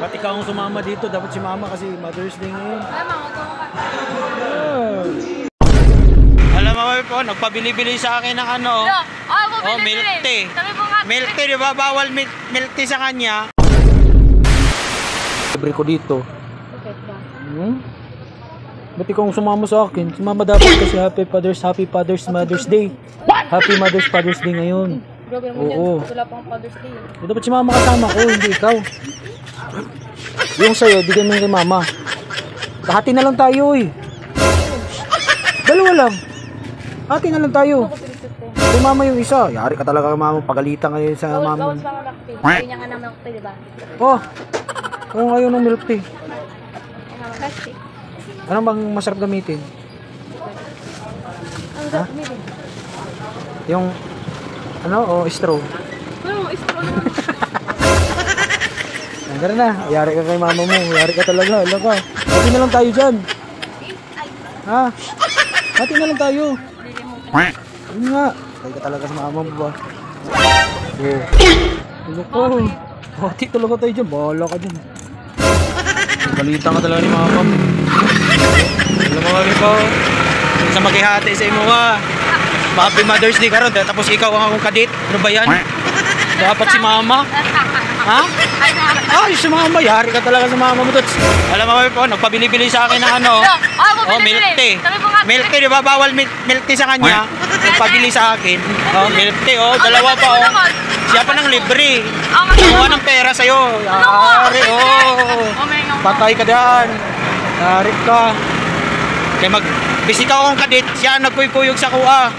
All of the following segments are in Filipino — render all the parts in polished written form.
Ba't ikaw ang sumama dito? Dapat si mama kasi Mother's Day ngayon. Alam mo po, nagpabili-bili sa akin ng ano. Milk tea. Milk tea, di ba? Bawal milk tea sa kanya. Libre ko dito. Bakit ba? Ba't ikaw ang sumama sa akin? Si mama dapat kasi Happy Mother's Day. Happy Father's Day ngayon. Grabe mo yan. Wala pang Father's Day. Dapat si mama kasama ko, hindi ikaw. Yung sa'yo, bigyan mo kay mama. Hati na lang tayo eh. Dalawa lang. Hati na lang tayo. Kay mama yung isa. Yari ka talaga kay mama. Pagalitan kayo sa mama. Bawal pa nga milk tea. Hindi niya nga na milk tea, diba? Oh. Kung ayaw ng milk tea. Plastic. Ano bang masarap gamitin? Ang sarap gamitin. Yung ano o straw? Ano, straw naman. Hanggang na. Yari ka kay mama mo. Yari ka talaga. Alam ka. Hati na lang tayo dyan. Ha? Hati na lang tayo. Yun nga. Hati ka talaga sa mama mo ba? Oh. Tulog ko. Hati talaga tayo dyan. Bahala ka dyan. Balitan ka talaga ni mama mo. Alam mo kami po. Sa maghihati sa imo ha. Happy Mother's Day karon. Tapos ikaw ang akong kadit. Ano ba yan? Dapat si mama. Ha? Ay, si mama. Yari ka talaga sa mama mo. Alam mo kami po. Nagpabili-bili sa akin ng ano. Milk tea. Milk tea, di ba? Bawal milk tea sa kanya. Nagpabili sa akin. Milk tea. Dalawa pa. Siya pa ng libre. Kumuha ng pera sa'yo. Yari. Patay ka dyan. Yari ka. Kaya bisita akong kadit. Siya nagkuyog sa kuha.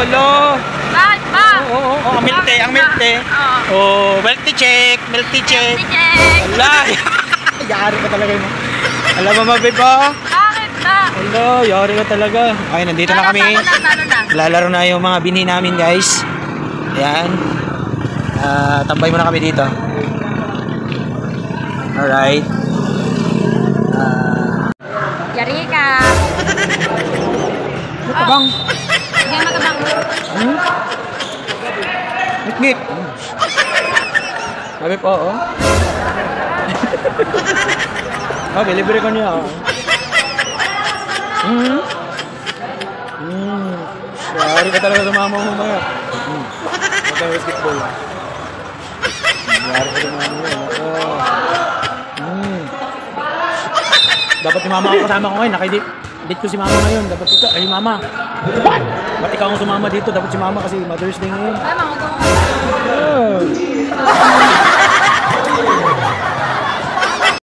Lo. Ang milk tea, milk tea check. Wala. Yari ka talaga yun. Alam mo ba, babe? Bakit na? Wala, yari ka talaga. Ay, nandito na kami. Lalaro na yung mga binhi namin, guys. Ayan. Tambay muna kami dito. Alright. Yari ka. Matabang. Hindi matabang. Ngit. Sabi po, libre ko niya, Yari ka talaga sa mama mo maya. Magkang basketball. Yari ka sa mama mo. Dapat si mama ako kasama ko ngayon. Nakidate ko si mama ngayon. Dapat ito. Ay, mama. Ba't ikaw ang sumama dito? Dapat si mama kasi Mother's Day ngayon. Ay, mga